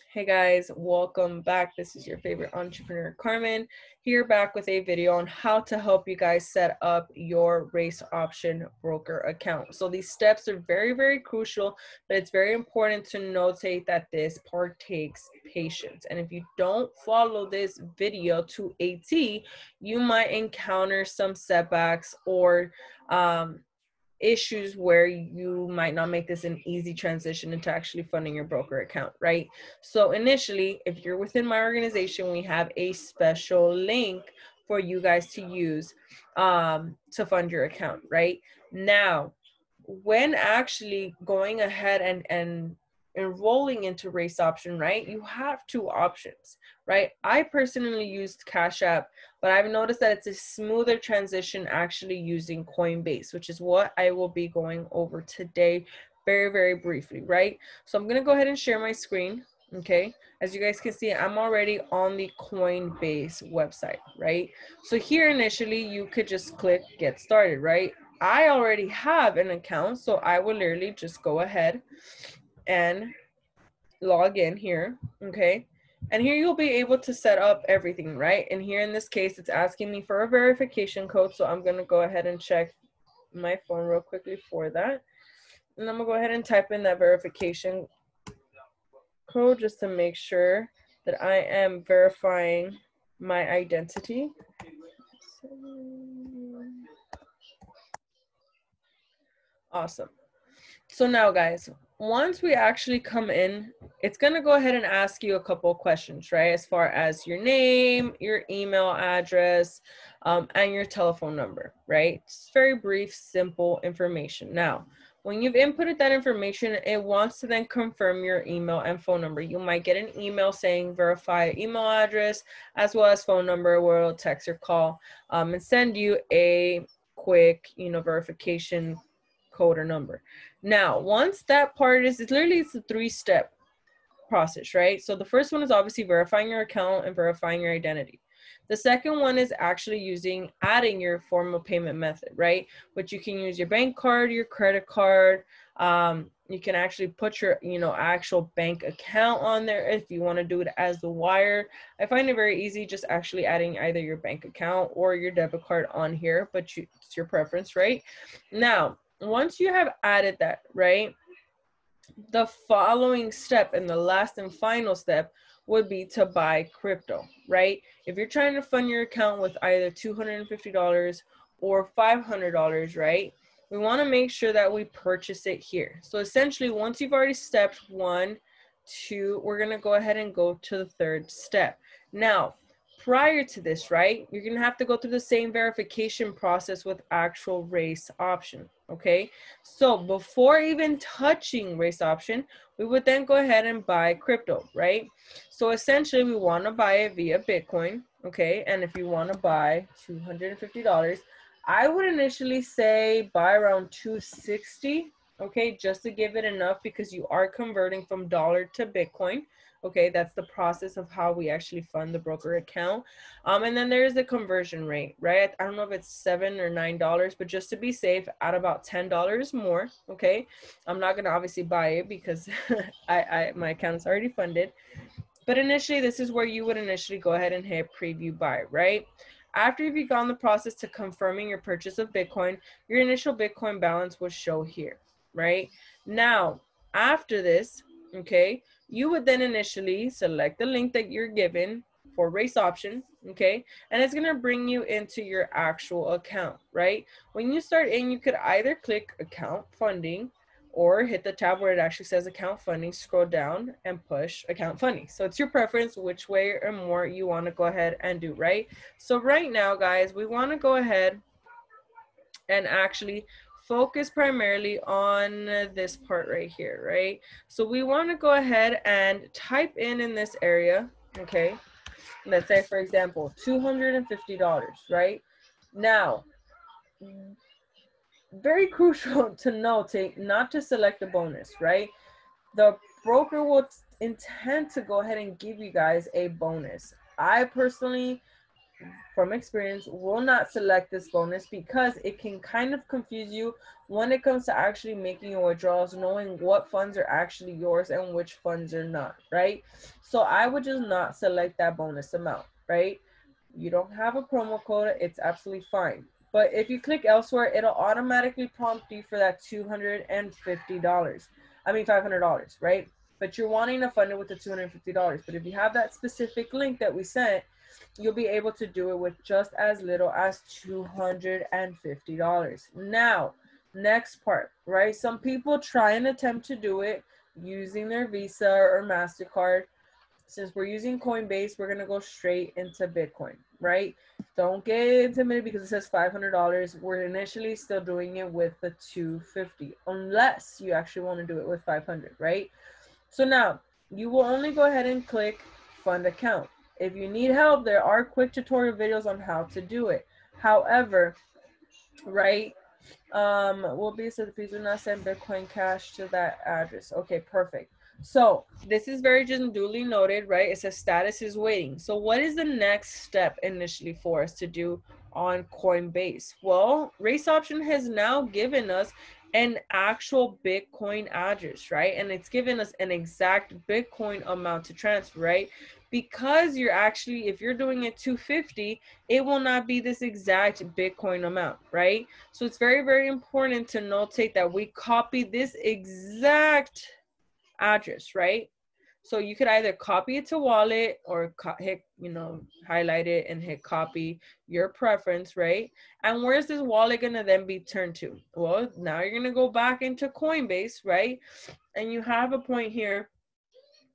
Hey guys, welcome back. This is your favorite entrepreneur, Carmen, here back with a video on how to help you guys set up your race option broker account. So these steps are very crucial, but it's very important to notate that this part takes patience. And if you don't follow this video to a T, you might encounter some setbacks or issues where you might not make this an easy transition into actually funding your broker account, right? So initially, if you're within my organization, we have a special link for you guys to use to fund your account, right? Now, when actually going ahead and enrolling into race option, right, you have two options, right? I personally used Cash App, but I've noticed that it's a smoother transition actually using Coinbase, which is what I will be going over today very briefly, right? So I'm going to go ahead and share my screen. Okay, as you guys can see, I'm already on the Coinbase website, right? So here initially you could just click get started, right? I already have an account, so I will literally just go ahead and log in here, okay? And here you'll be able to set up everything, right? And here in this case, it's asking me for a verification code, so I'm gonna go ahead and check my phone real quickly for that. And I'm gonna go ahead and type in that verification code just to make sure that I am verifying my identity. Awesome. So now guys, once we actually come in, it's gonna go ahead and ask you a couple of questions, right? As far as your name, your email address, and your telephone number, right? It's very brief, simple information. Now, when you've inputted that information, it wants to then confirm your email and phone number. You might get an email saying verify email address as well as phone number, where it'll text or call and send you a quick, verification code or number. Now, once that part is, it's a 3-step process, right? So the first one is obviously verifying your account and verifying your identity. The second one is actually adding your form of payment method, right? Which you can use your bank card, your credit card. You can actually put your, actual bank account on there if you want to do it as the wire. I find it very easy just actually adding either your bank account or your debit card on here, but it's your preference, right? Now, once you have added that, right, the following step and the last and final step would be to buy crypto, right? If you're trying to fund your account with either $250 or $500, right, we want to make sure that we purchase it here. So essentially, once you've already stepped 1, 2, we're going to go ahead and go to the third step. Now, prior to this, right, you're going to have to go through the same verification process with actual race option, okay? So before even touching race option, we would then go ahead and buy crypto, right? So essentially, we want to buy it via Bitcoin, okay? And if you want to buy $250, I would initially say buy around 260, okay, just to give it enough, because you are converting from dollar to Bitcoin. Okay, that's the process of how we actually fund the broker account. And then there's the conversion rate, right? I don't know if it's $7 or $9, but just to be safe, add about $10 more. Okay, I'm not gonna obviously buy it because my account is already funded. But initially, this is where you would initially go ahead and hit preview buy, right? After you've begun the process to confirming your purchase of Bitcoin, your initial Bitcoin balance will show here, right? Now, after this, okay, you would then initially select the link that you're given for race option, okay, and it's gonna bring you into your actual account, right? When you start in, you could either click account funding or hit the tab where it actually says account funding, scroll down and push account funding. So it's your preference which way or more you want to go ahead and do, right? So right now, guys, we want to go ahead and actually focus primarily on this part right here, right? So we want to go ahead and type in this area, okay? Let's say, for example, $250, right? Now, very crucial to note, not to select the bonus, right? The broker will intend to go ahead and give you guys a bonus. I personally from experience, will not select this bonus because it can kind of confuse you when it comes to actually making your withdrawals, knowing what funds are actually yours and which funds are not, right? So I would just not select that bonus amount, right? You don't have a promo code, it's absolutely fine. But if you click elsewhere, it'll automatically prompt you for that $250. I mean, $500, right? But you're wanting to fund it with the $250. But if you have that specific link that we sent, you'll be able to do it with just as little as $250. Now, next part, right? Some people try and attempt to do it using their Visa or MasterCard. Since we're using Coinbase, we're going to go straight into Bitcoin, right? Don't get intimidated because it says $500. We're initially still doing it with the $250, unless you actually want to do it with $500, right? So now you will only go ahead and click fund account. If you need help, there are quick tutorial videos on how to do it. However, right, will be said, please do not send Bitcoin Cash to that address. Okay, perfect. So this is very just duly noted, right? It says status is waiting. So what is the next step initially for us to do on Coinbase? Well, Race Option has now given us an actual Bitcoin address, right? And it's given us an exact Bitcoin amount to transfer, right? Because you're actually, if you're doing it 250, it will not be this exact Bitcoin amount, right? So it's very, very important to notate that we copy this exact address, right? So you could either copy it to wallet or hit, highlight it and hit copy, your preference, right? And where's this wallet gonna then be turned to? Well, now you're gonna go back into Coinbase, right? And you have a point here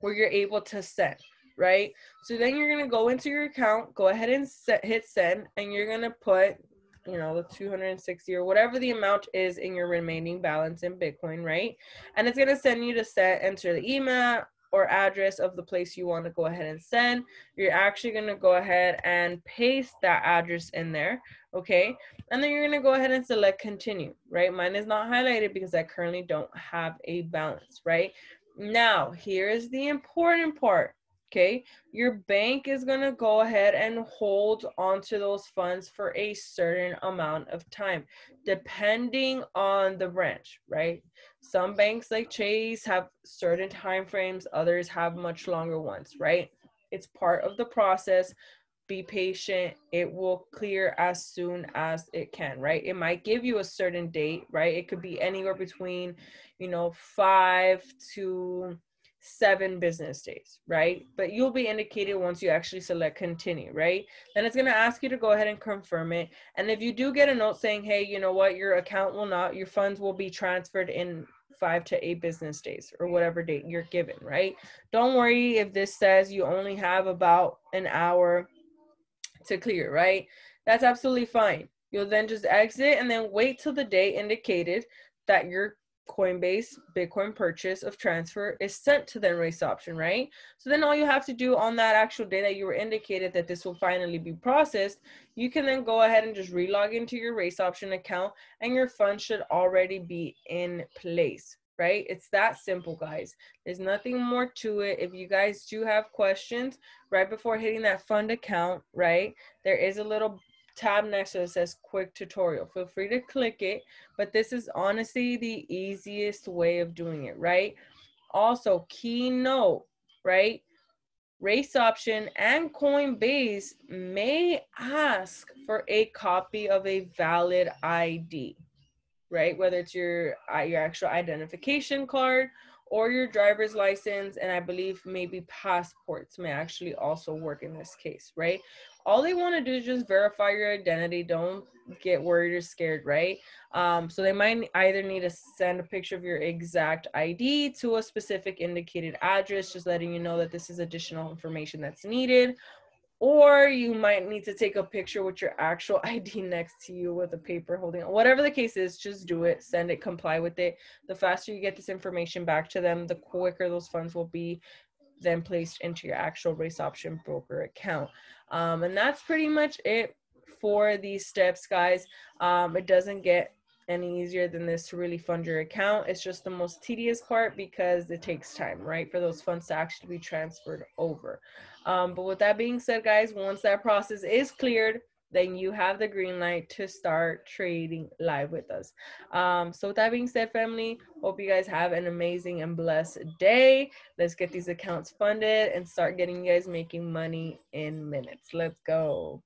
where you're able to send, right? So then you're gonna go into your account, go ahead and hit send, and you're gonna put, the 260 or whatever the amount is in your remaining balance in Bitcoin, right? And it's gonna send you to enter the email or address of the place you want to go ahead and send. You're actually going to go ahead and paste that address in there, okay? And then you're going to go ahead and select continue, right? Mine is not highlighted because I currently don't have a balance, right? Now, here's the important part, okay? Your bank is going to go ahead and hold onto those funds for a certain amount of time, depending on the branch, right? Some banks like Chase have certain time frames, others have much longer ones, right? It's part of the process. Be patient. It will clear as soon as it can, right? It might give you a certain date, right? It could be anywhere between, 5 to 7 business days, right? But you'll be indicated once you actually select continue, right? Then it's going to ask you to go ahead and confirm it. And if you do get a note saying, hey, you know what, your funds will be transferred in 5 to 8 business days or whatever date you're given, right? Don't worry if this says you only have about an hour to clear, right? That's absolutely fine. You'll then just exit and then wait till the day indicated that your Coinbase Bitcoin purchase of transfer is sent to the Race Option, right? So then all you have to do on that actual day that you were indicated that this will finally be processed, you can then go ahead and just relog into your Race Option account and your funds should already be in place, right? It's that simple, guys. There's nothing more to it. If you guys do have questions right before hitting that fund account, right, there is a little tab next to it that says quick tutorial. Feel free to click it, but this is honestly the easiest way of doing it, right? Also, key note, right? Race Option and Coinbase may ask for a copy of a valid ID, right? Whether it's your actual identification card or your driver's license, and I believe maybe passports may actually also work in this case, right? All they want to do is just verify your identity. Don't get worried or scared, right? So they might either need to send a picture of your exact ID to a specific indicated address, just letting you know that this is additional information that's needed, or you might need to take a picture with your actual ID next to you with a paper holding it. Whatever the case is, just do it, send it, comply with it. The faster you get this information back to them, the quicker those funds will be then placed into your actual Race Option broker account. And that's pretty much it for these steps, guys. It doesn't get any easier than this to really fund your account. It's just the most tedious part because it takes time, right, for those funds to actually be transferred over. But with that being said, guys, once that process is cleared, then you have the green light to start trading live with us. So with that being said, family, hope you guys have an amazing and blessed day. Let's get these accounts funded and start getting you guys making money in minutes. Let's go.